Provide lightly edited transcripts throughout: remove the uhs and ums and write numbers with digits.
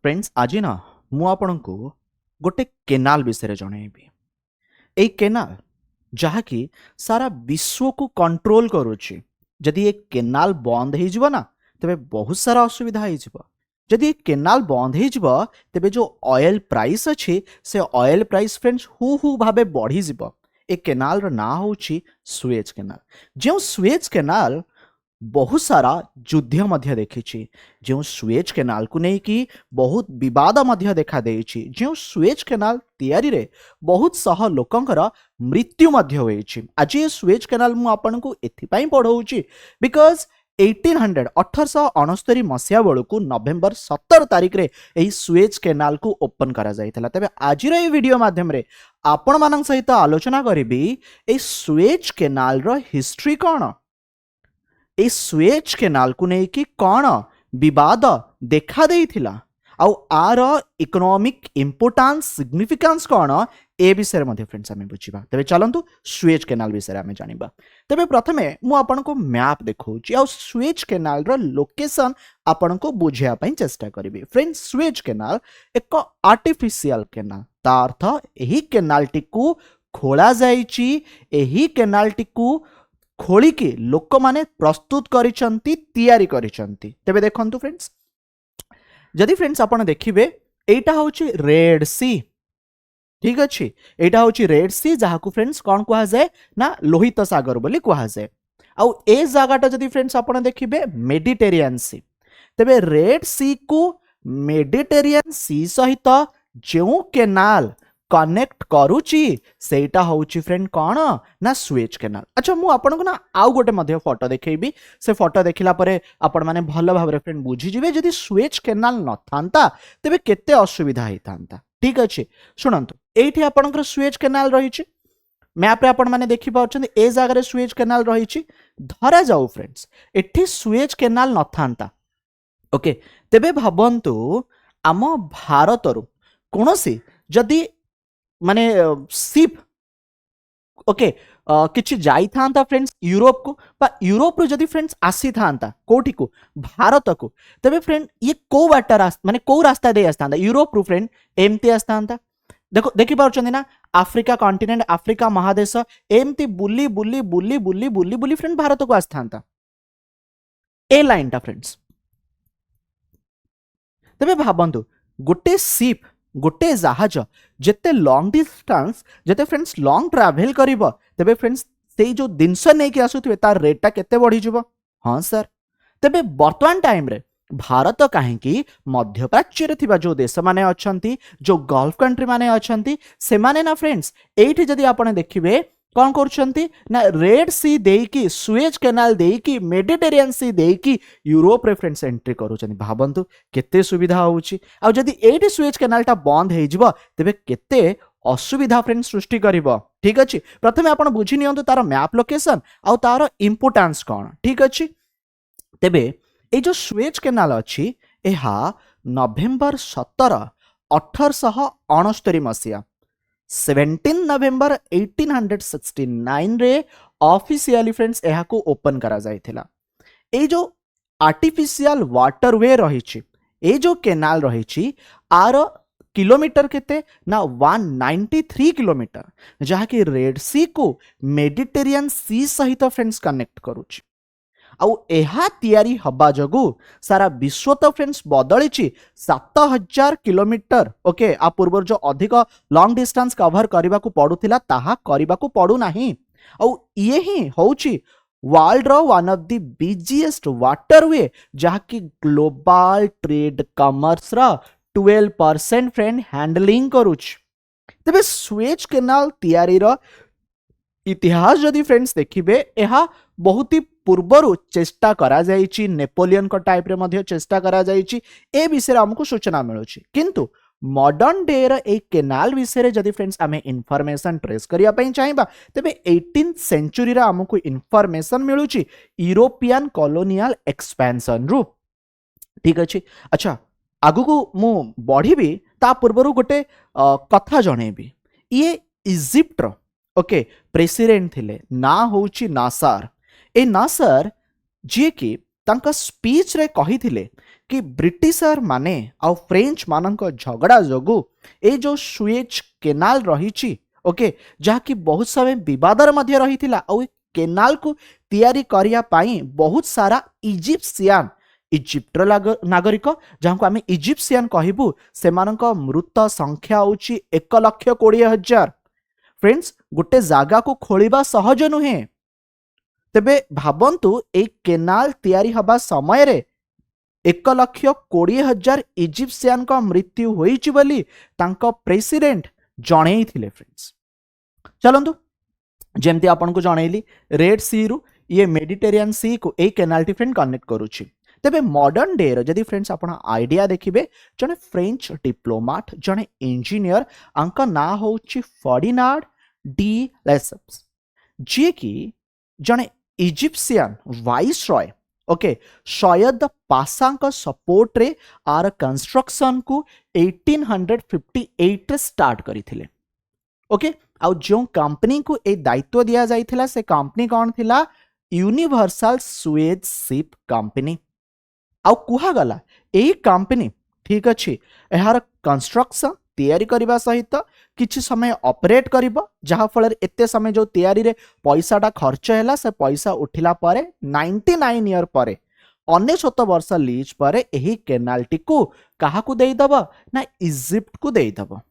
Friends आज ना मु आपण को गोटे केनाल विषय जनइबी। ए केनाल जहाँकि सारा विश्व को कंट्रोल करुच्ची। जदि ये केनाल बंद हो ना तेबे बहुत सारा असुविधा हो। जदि ये केनाल बंद हो तेबे जो ऑयल प्राइस अच्छी से ऑयल प्राइस फ्रेंड्स हु भावे बढ़ी जीव। ए केनाल रो ना होची सुएज केनाल। जो सुएज केनाल बहुत सारा युद्ध मध्य देखी। जो सुएज केनाल को लेकिन बहुत विवाद मध्य देखा देइछि। जो सुएज केनाल तैयारी रे बहुत सह लोकंकर मृत्यु मध्य होइछि। आज ये सुएज केनाल मु आपन को एथिपाई पढ़ाऊछि बिकॉज 1869 मसीहा बेलू नवेम्बर 17 तारिख रे एही सुएज केनाल को ओपन करा जाइतला। तबे आज रे वीडियो माध्यम रे आपण मानन सहित आलोचना करिबी ए सुएज केनाल रो हिस्ट्री कोन, ए सुएज केनाल को लेकिन कौन विवाद देखा देइथिला आउ आर इकोनॉमिक इंपोर्टेंस सिग्निफिकेंस कौन ए विषय मध्ये फ्रेंड्स आमे बुझिबा। तबे चलंतु सुएज केनाल विषय आमे जानिबा। तबे प्रथमे मु आपन को मैप देखौची आउ सुएज केनाल रो लोकेशन आपन को बुझिया पई चेष्टा करिबी। फ्रेंड्स सुएज केनाल एक आर्टिफिशियल केनाल, ता अर्थ एही केनाल टिकु खोला जाईची। एही केनाल टिकु खोलिकी लोक माने प्रस्तुत करिसंती तैयारी करिसंती। तबे देखंतु फ्रेंड्स जदि फ्रेंड्स आपण देखिबे एटा होची रेड सी, ठीक अछि। एटा होची रेड सी जहा को फ्रेंड्स कोन कहा जाय ना लोहित सागर बोली कहा जाय। आउ ए जागाटा जदि फ्रेंड्स आपण देखिबे मेडिटेरियन सी। तबे रेड सी को मेडिटेरियन सी सहित जो केनाल कनेक्ट करूची सेटा होची फ्रेंड कौन ना सुएज केनाल। अच्छा मु आपन को ना आउ गोटे मध्य फोटो देखैबी। से फोटो देखिला परे आपण माने भलो भाबरे फ्रेंड बुझी जिवे जदि सुएज केनाल न थांता तबे केते असुविधा हे थांता। ठीक अछि सुनंतु एठी आपनकर सुएज केनाल रहिछि। मैप रे आपण माने देखि पाउछन ए जागा रे सुएज केनाल रहिछि। धरा जाऊ फ्रेंड्स एठी सुएज केनाल न थांता ओके तबे भाबंतु आम भारत रु कोनोसी जदि माने शिप ओके किछि जाई थांता फ्रेंड्स यूरोप को बा यूरोप रो जदि फ्रेंड्स आसी थांता कोठी को भारत को तबे फ्रेंड ये को बाटा रास्ता माने को रास्ता दे आस्तांता यूरोप रो फ्रेंड एमती आस्तांता। देखो देखि पाउछन ना अफ्रीका कॉन्टिनेंट अफ्रीका महादेश एमती बुली बुली बुली बुली बुली बुली फ्रेंड भारत को आस्तांता ए लाइन टा फ्रेंड्स। तबे भाबंतु गोटे शिप गोटे जहाज जेते लॉन्ग डिस्टेंस जेते फ्रेंड्स लॉन्ग ट्रैवल करिवो तबे फ्रेंड्स सेई जो दिनस नै कि आसुथिबे तार रेटटा केते बढ़ी जिवो। हां सर तबे वर्तमान टाइम रे भारत काहे कि मध्य प्राच्य रे थिबा जो देश माने अछंती जो गल्फ कंट्री माने अछंती से माने ना फ्रेंड्स एठी जदि आपण देखिबे कौन करछंती ना रेड सी देकी सुएज केनाल देकी मेडिटेरियन सी देकी यूरोप रे फ्रेंड्स एंट्री करूछन। भाबंतु केते सुविधा होउची। आ जदि एठी सुएज केनाल टा बंद हे जिवो तबे केते असुविधा फ्रेंड्स सृष्टि करिवो। ठीक अछि प्रथमे आपण बुझि नियंतु तार मैप लोकेशन आ तार इंपोर्टेंस कोन। ठीक अछि तबे ए जो सुएज केनाल अछि एहा नवेम्बर 17 1869 मसिया 17 नवेम्बर 1869 रे ऑफिशियली फ्रेंड्स एहा को ओपन करा जाइथिला। ए जो आर्टिफिशियल वाटरवे रहिछि ए जो केनाल रहिछि आर किलोमीटर केते ना 193 किलोमीटर जहा कि रेड सी को मेडिटेरियन सी सहित फ्रेंड्स कनेक्ट करूछि। आउ एहा तैयारी हबा जगु सारा विश्व तो फ्रेंड्स बदलिछि 7000 किलोमीटर ओके आ पूर्व जो अधिक लॉन्ग डिस्टेंस कवर करबा को पडुथिला ताहा करबा को पडु नाही। आउ ये ही होउछि वर्ल्ड रो one of the busiest waterway जहा कि ग्लोबल ट्रेड कॉमर्स रा 12% फ्रेंड हैंडलिंग करूछि। तबे सुएज केनाल तैयारी रो इतिहास जदि फ्रेंड्स देखिबे एहा बहुत ही पूर्वरु चेष्टा करा जाइछि। नेपोलियन को टाइप रे मध्य चेष्टा करा जाइछि ए विषय हमको सूचना मिलुछि। किंतु मॉडर्न डे रे ए केनाल विषय जदि फ्रेंड्स आमे इंफॉर्मेशन ट्रेस करिया पई चाहिबा तबे 18th सेंचुरी रे हमको इंफॉर्मेशन मिलुछि यूरोपियन कॉलोनियल एक्सपेंशन रु। ठीक अछि अच्छा आगु को मु बढ़िबी ता पूर्वरु गोटे कथा जणेबी। ये इजिप्ट रो ओके प्रेसिडेंट थिले ना होउछि नासर। ए नासर जे कि तांका स्पीच रे कहिथिले कि ब्रिटिशर माने आ फ्रेंच मानक झगड़ा जोगु ए जो सुएज केनाल रही ओके जहा कि बहुत समय विवादर मध्य रही केनाल को तैयारी करिया पाई बहुत सारा इजिप्शियन इजिप्टर नागरिक जहाँ को आम इजिप्शियन कहबू से मृत संख्या हूँ 1,20,000 फ्रेंड्स गोटे जगह को खोलिबा सहज नुहे तेबे भाबंतु ए केनाल तैयारी हबा समय रे 1,20,000 इजिप्शियन का मृत्यु होईची बोली तांको प्रेसिडेंट जणई थिले फ्रेंड्स। चलंतु जेमती आपन को जणैली रेड सी रु ये मेडिटेरियन सी को ए केनाल टी फ्रेंड कनेक्ट करूची तेबे मॉडर्न डे रो जदी फ्रेंड्स आपण आइडिया देखिबे जने फ्रेंच डिप्लोमेट जने इंजीनियर अंका ना होची फर्डिनांड डी लेसेप्स जे कि जने इजिप्शियन वाइसरॉय ओके शायद पासा का सपोर्ट रे आर कंस्ट्रक्शन को 1858 रे स्टार्ट करिथिले ओके आउ जो कंपनी को ए दायित्व दिया जाइथिला से कंपनी कौन थिला यूनिवर्सल सुएज शिप कंपनी आउ कुहा गला ए कंपनी ठीक अच्छे यार कंस्ट्रक्शन तैयारी करबा सहित किछि समय ऑपरेट करिबो जहा फल एते समय जो तैयारी रे पैसाटा खर्च हैला से पैसा उठिला पारे 99 ईयर पारे 99 वर्ष लीज पारे एही केनाल्टी को काहा को देई दबा ना इजिप्ट को देई दबा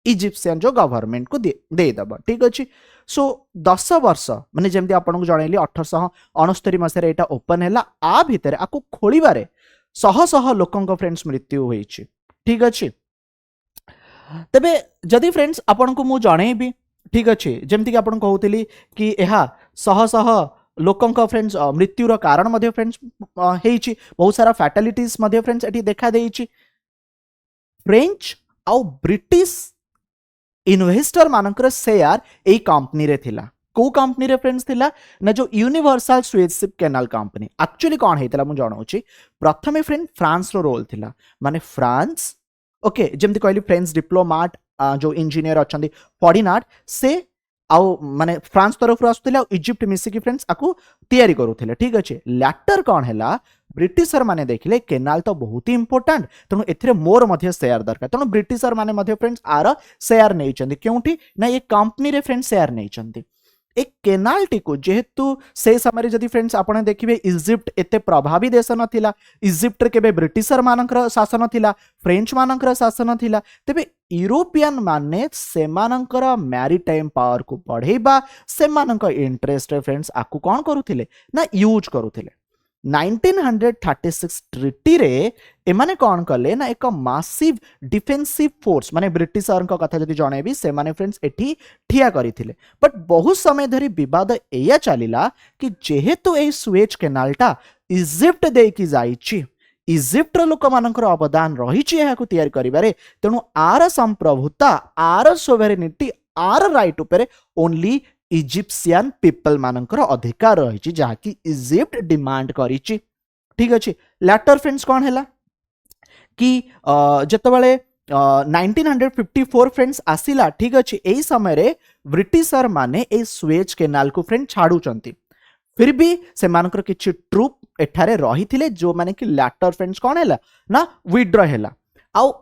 इजिप्शियन जो गवर्नमेंट को दे दबा ठीक अच्छे सो 10 वर्ष माने जेमती आपन को जणैली 1869 मसिया एटा ओपन हैला आ भितर आको खोलिबारे शह शह लोकंक फ्रेंड्स मृत्यु होईची ठीक अच्छे तेबे जदि फ्रेंड्स आपन को मु जणैबी ठीक अच्छे जेमती कि आपन कहउतली कि एहा शह शह लोकंक फ्रेंड्स मृत्युर कारण मध्ये फ्रेंड्स हेइची बहुत सारा फैटालिटीज मध्ये फ्रेंड्स एटी देखा देइची फ्रेंच आउ ब्रिटिश इन्वेस्टर मानकर शेयर ए कंपनी रे थिला को कंपनी रे फ्रेंड्स थिला ना जो universal Suez ship canal company actually कौन हेतला मु जणाउची प्रथमे फ्रेंड फ्रांस रो रोल थिला माने फ्रांस ओके जेमती कहली फ्रेंच डिप्लोमेट जो इंजीनियर अछंदी फर्डिनांड से आउ माने फ्रांस तरफ आसुथिला इजिप्ट मिसिकी फ्रेंड्स आकु तैयारी करूथिले ठीक अच्छे लैटर कौन हैला ब्रिटिशर माने देखिले केनाल तो बहुत ही इंपोर्टेंट तेणु एथिरे मोर मध्य शेयर दरकार तेणु ब्रिटिशर माने मध्य फ्रेंड्स आर शेयर नहीं चंदी क्योंटी ना ये कंपनी रे फ्रेंड्स शेयर नहीं चंदी एक केनाल टी को जेहेतु से समय जदि फ्रेंड्स आपने देखिए इजिप्ट एते प्रभावी देश नथिला इजिप्ट रे केबे ब्रिटिशर मानकर शासन थिला फ्रेंच मानकर शासन थिला तेबे यूरोपियन माने सेमानकर मैरीटाइम पावर को बढ़ेबा सेमानकर इंटरेस्ट रे फ्रेंड्स आकु कोन करूथिले ना यूज करूथिले 1936 ट्रिटी रे एमाने कौन कले ना एक मासिव डिफेंसिव फोर्स माने ब्रिटिशर का कथा जदि जणेबी से माने फ्रेंड्स एठी ठिया करिथिले बट बहुत समय धरी विवाद एया चलिला कि जेहेतु ए सुएज केनालटा इजिप्ट दे की जाईची इजिप्ट लोक मानकर अवदान रहिची एहाकु तैयार करिबारे तेणु आर संप्रभुता आर सोवेरेनिटी आर राइट उपरे ओनली इजिप्शियन पीपल मानकर अधिकार रही जहाँकि इजिप्ट डिमांड करिची ठीक अच्छे लैटर फ्रेंड्स कौन हैला कि जतबेले 1954 फ्रेंड्स आसिला ठीक अच्छे यही समय रे ब्रिटिशर माने ए सुएज केनाल को फ्रेंड छाड़ुचंती फिर भी से मानकर किछि ट्रूप एठारे रहिथिले जो माने कि लैटर फ्रेंड्स कौन हैला ना विड्रॉ हैला आउ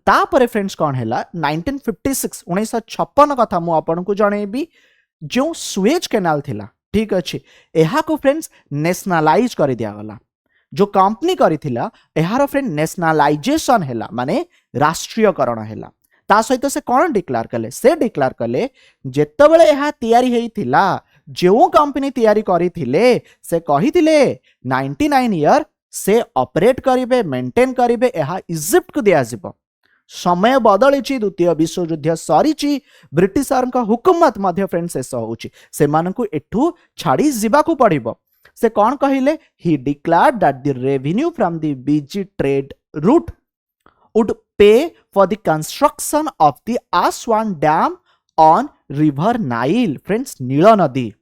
तापरे फ्रेंड्स कौन हैला 1956 1956 कथा मु आपन को जणेबी जो सुएज केनाल थिला ठीक अच्छे एहा को फ्रेंड्स नेशनलाइज कर दिया गला जो कंपनी करिथिला एहार फ्रेंड नेशनलाइजेशन हैला माने राष्ट्रीयकरण हैला ता सहित से कौन डिक्लेयर कले से डिक्लेयर कले जेतबेले एहा तैयारी हेइथिला जो कंपनी तैयारी करिथिले से कहिथिले 99 ईयर से ऑपरेट करिवे मेंटेन करिवे एहा इजिप्ट को दिया जिवो समय बदली द्वितीय विश्वयुद्ध सरी ब्रिटिशर हुकुमत मध्य फ्रेंड शेष होउची से मानकु एठू छाड़ी जिबाकू पड़िबो से कौन कहिले ही declared that the revenue from the busy trade route would pay for the construction of the Aswan dam on river Nile friends नील नदी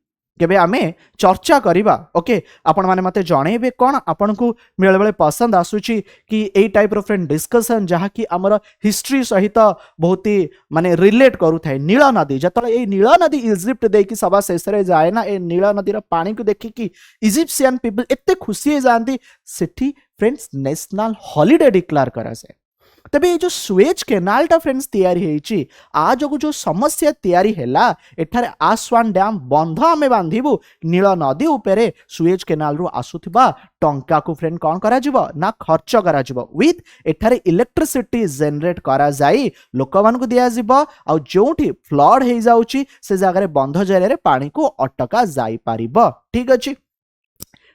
केबे आमे चर्चा करिबा ओके आपण माने मते जणेबे कोन आपण को बेले बेले पसंद आसुची कि एई टाइप रो फ्रेंड डिस्कशन जहा कि हमर हिस्ट्री सहित बहुत ही माने रिलेट करू थाए नील नदी जतले ए नील नदी इजिप्ट दे कि सभा शेष रे जाए ना ए नील नदी रो पानी को देखि कि इजिप्शियन पीपल एते खुशी हो जांती सेठी फ्रेंड्स नेशनल हॉलिडे डिक्लेयर करा से तबे ये जो सुएज केनालटा फ्रेंड्स तैयारी हेची आ जो समस्या तैयारी हैला एठारे आस्वान डैम बंध आमे बांधिबु नील नदी उपरे सुएज केनाल रु आसुथिबा टंका को फ्रेंड कोन करा जिवो ना खर्च करा जिवो विथ एठारे इलेक्ट्रिसिटी जनरेट करा जाई लोक मान को दिया जिवो आ जोठी फ्लड हे जाउची से जगह रे बंध जरे रे पानी को अटका जाई पारिबो ठीक अछि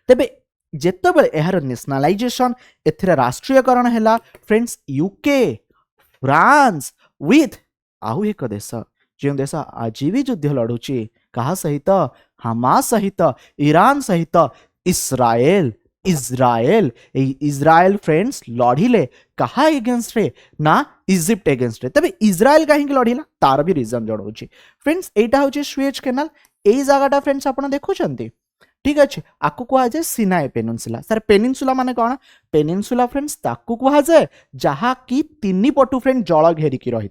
तबे जेतेबेले एहार नेशनलाइजेशन एथिरे राष्ट्रीयकरण हैला फ्रेंड्स यूके फ्रांस विथ आउ एक देश जो देश आज भी युद्ध लड़ुची कहा सहित हमास सहित ईरान सहित इस्राएल इज्राएल इज्राएल फ्रेंड्स लड़िले कहा एगेंस्ट रे ना इजिप्ट एगेंस्ट रे तबे इज्राएल कहीं लड़िला तार भी रीजन जणाउची फ्रेंड्स एटा होची सुएज केनाल एई जगहटा फ्रेंड्स आपण देखुचंती ठीक अच्छे आपको कह जाए सिनाई पेनिनसुला सर पेनिनसुला माने कौन पेनिनसुला फ्रेंड्स ताकू कह जाए जहाँ कि तीन पटु फ्रेंड जल घेरिकी रही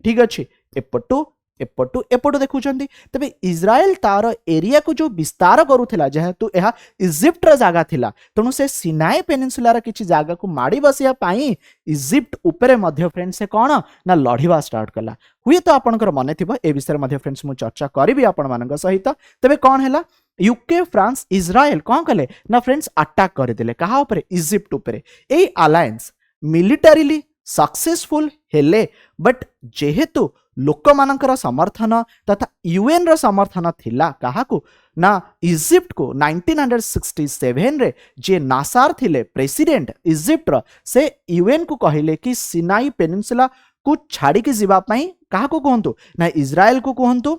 ठीक अच्छे एपटू एपटू एपटू देखुचंती तबे इज्राएल तार एरिया को जो विस्तार करूथिला जेहेतु एहा इजिप्ट जगह थिला तेणु से सिनाई पेनिनसुलार किछि जगह को माड़ी बसिया पाई इजिप्ट उपरे मध्य फ्रेंड से कौन ना लड़िवा स्टार्ट कला हुए तो आपनकर मने थिबो ए विषय मध्य फ्रेंड्स मु चर्चा करिवि आपण मानक सहित तबे कौन हैला यूके फ्रांस इज्राएल कौन कले ना फ्रेंड्स अटैक करदेले कहा उपरे इजिप्ट उपरे ए अलायंस मिलिटारीली सक्सेसफुल हेले बट जेहेतु लोक मानकर समर्थन तथा यूएन रो समर्थन थिला काहाकू ना इजिप्ट को 1967 रे जे नासार थिले प्रेसिडेंट इजिप्ट रो से यूएन को कहिले कि सिनाई पेनिनसुला को छाड़ी के जीवा पई काहाकू कहंतु ना इज्राएल को कहंतु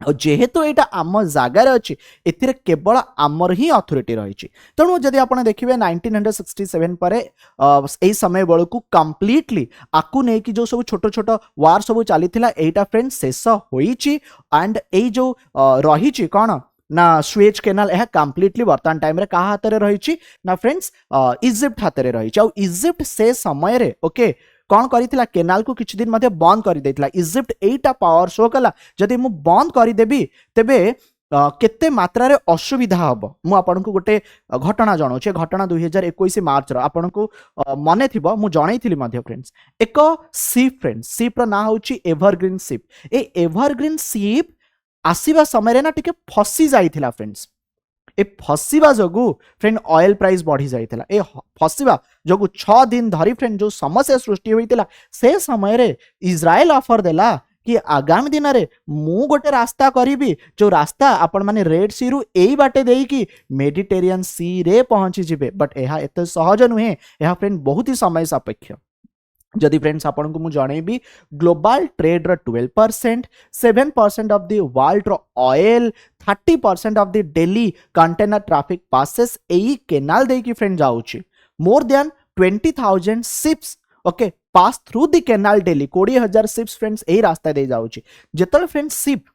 जेहेतु यहाँ आम जगार अच्छी ए केवल आमर ही अथॉरिटी रही तेणु जदि आप देखिए 1967 पर यही समय बेलू कंप्लीटली आपको नहीं जो सब छोट छोट वार सब चली यहाँ फ्रेंड्स शेष होइछि एंड यही जो रही कौन ना सुएज केनाल यह कंप्लीटली वर्तमान टाइम रे कहा हाथ में रही ना फ्रेंड्स इजिप्ट हाथ में रही इजिप्ट से समय रे ओके कौन करिथिला केनाल को किछि दिन मध्ये बंद कर देथिला इजिप्ट एटा पावर शो कला जदि मु बंद कर देबी तेबे केते मात्रा रे असुविधा हबो मु आपन को गोटे घटना जणाउछे घटना 2021 मार्च रो आपन को मने थिबो मु जणाइथिली मध्ये फ्रेंड्स एक शिप रो ना होची एवरग्रीन शिप ए एवरग्रीन शिप आसीबा समय रे ना टिके फसी जाइथिला फ्रेंड्स ए फसीबा जोगु फ्रेंड ऑयल प्राइस बढ़ी जाइथिला ए फसीबा जोगु 6 दिन धरी फ्रेंड जो समस्या सृष्टि होइतिला से समय रे इज्राएल ऑफर देला कि आगामी दिन रे मु गोटे रास्ता करिबी जो रास्ता आपण माने रेड सी रु एई बाटे देई कि मेडिटेरियन सी रे पहुंची जिबे बट एहा एते सहज नुहे एहा फ्रेंड बहुत ही समय सापेक्ष जदि फ्रेंड्स आपन को मु जणेबी ग्लोबल ट्रेड रो 12% 7% ऑफ द वर्ल्ड रो oil 30% of the daily container traffic passes एई केनाल दे की फ्रेंड जाउची more than 20,000 ships okay pass through the canal daily 20,000 ships friends एई रास्ता दे जाउची जेतल फ्रेंड्स शिप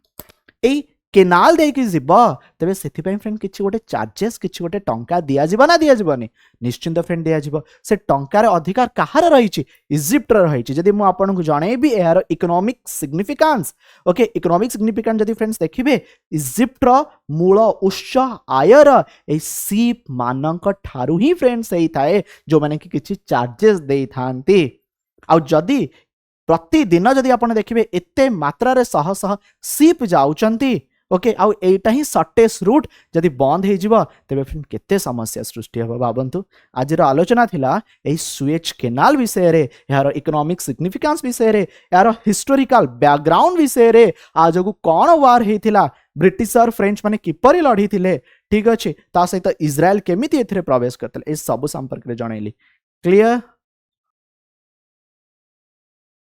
एई केनाल दे की जिबा तबे सेथि पई फ्रेंड किछि गोटे चार्जेस किछि गोटे टंका दिया जिबा ना दिया जिबानी निश्चिंत फ्रेंड दिया जिबो से टंकार अधिकार कहार रहिछि इजिप्ट र रहिछि जदि मु आपन को जणेबी एहार economic significance okay economic significance जदि फ्रेंड्स देखिबे इजिप्ट र मूल उत्स आयर ए शिप मानक ठारू ही फ्रेंड्स एई थाए जो माने कि किछि चार्जेस देई थांती आ जदि प्रतिदिन जदि आपन देखिबे एते मात्रा रे शह शह शिप जाउचंती ओके आउ एटा ही शॉर्टेस्ट रूट जदि बंद हो जिवो तबे फ्रेंड केते समस्या सृष्टि हो भाबंतु आज रो आलोचना थिला एई सुएज केनाल विषय रे यार इकोनॉमिक सिग्निफिकेंस विषय रे यार हिस्टोरिकल बैकग्राउंड विषय रे आज को कोन वार हेथिला ब्रिटिश और फ्रेंच माने किपरि लढी थिले ठीक अछि ता सहित इज्राएल केमिति एथरे प्रवेश करतले ए सब संपर्क रे जणैली क्लियर।